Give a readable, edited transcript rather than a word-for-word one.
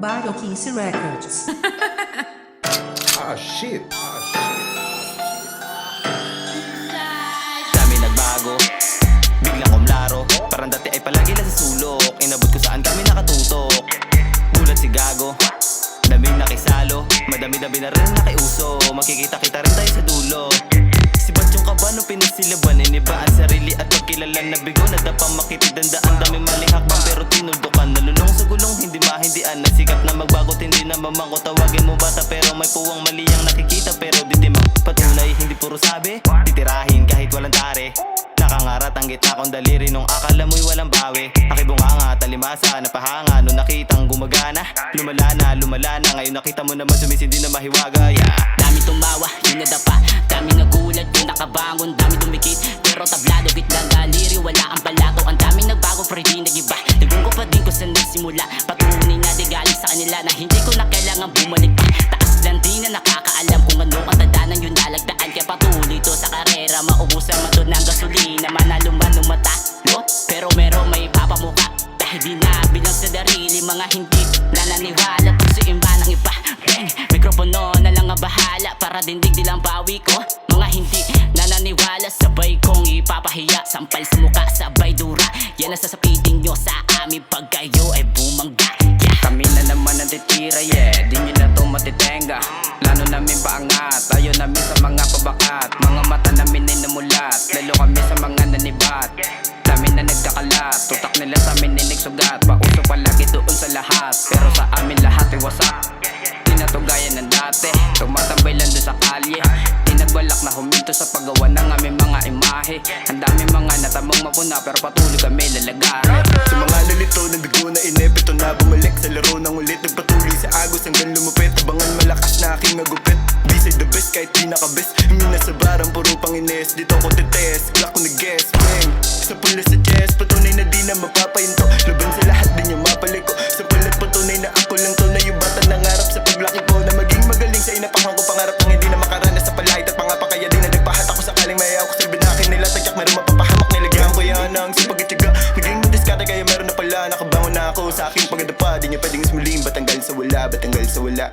Bayo Kisi Records. Ah, shit. Dami nagbago, biglang kumlaro. Parang dati ay palagi lang sa sulok. Inabot ko saan kami nakatutok. Gulat si Gago, daming nakisalo. Madami-dami na rin nakiuso. Makikita-kita rin tayo sa dulo. Si Batyong Kabano pinasilaban, iniba ang sarili at pagkilala na bigo. Nadapang makitidandaan, daming maling hakbang pero tinuldukan. Nalulong sa gulong, hindi mahindian. Nasikap na magbagot, hindi na mamangko. Tawagin mo bata pero may puwang mali ang nakikita. Pero di timang patunay, hindi puro sabi. Titirahin kahit walang tare. Nakangarat ang gitna kong daliri nung akala mo'y walang bawi. Akibunganga, talimasa, napahanga nung nakitang gumagana. Lumala na, ngayon nakita mo naman sumisindi na mahiwaga. Dami tumawa, yun nadapa. Dami nagulat, yung nakabangon. Dami dumikit, pero tablado gitlang daliri. Wala ang balato, ang daming nagbago pero di nagiba. Nagunggo pa din ko sa nagsimula. Patunay na di galing sa kanila na hindi ko na kailangan bumalik pa. Taas lang di na nakakaalam kung ano ang tadanan yung nalagdaan. Kaya patuloy to sa karera, maubusan man doon ng gasolina. Manalo man ng matalo, pero meron may papamuka. Dahil di na bilang sa darili, mga hindi nananiwala. Pagsuin ba ng iba, bang, mikropono na lang ang bahala. Para dindig di lang bawi ko. Mga hindi nananiwala, sabay kong ipapahiya. Sampal sa muka, sabay dura. Yan ang sasapitin nyo sa amin pag kayo ay bumangga. Kami na naman ang titira, yeah. Di nyo na to matitenga. Plano namin paangat, ayaw namin sa mga pabakat. Mga mata namin ay namulat, lalo kami sa mga nanibat. Dami na nagkakalat, tutak nila sa amin ay nagsugat. Pauso palagi doon sa lahat, pero sa amin lahat ay wasak. Di na to gaya ng dati, tumatambay lang doon sa kalye. Di nagbalak na huminto sa paggawa ng aming mga imahe. Ang dami mga natamang mapuna, pero patuloy kami lalagarin. Sa mga lalito na bigo na inepito na bumalik sa laro ng ulit. Nagpatuloy sa agos hanggang lumupit. Abangan malakas na aking magupit. Bisay the best kahit di nakabes. Hindi na sa barang puro pangines. Dito ko tites, wala ko nag-guess. Bang, sa pula sa chest, patunay na di na mapapahinto. Laban sa lahat di niya mapaliko. Sa pulat patunay na ako lang to na yung bata nangarap sa paglaki ko. Na maging magaling sa inapakang ko pangarap ng hindi na makaranas sa palahit at pangapakaya din na nagpahat ako sakaling mayayaw ko sa binakin nila. Tagyak meron mapapahamak nilagyan ko yan ang sipag-itiga. Naging madiskata kaya meron na pala nakabangon na ako sa aking pagdadapa. Di niya pwedeng sumuling, batanggal sa wala, batanggal sa wala.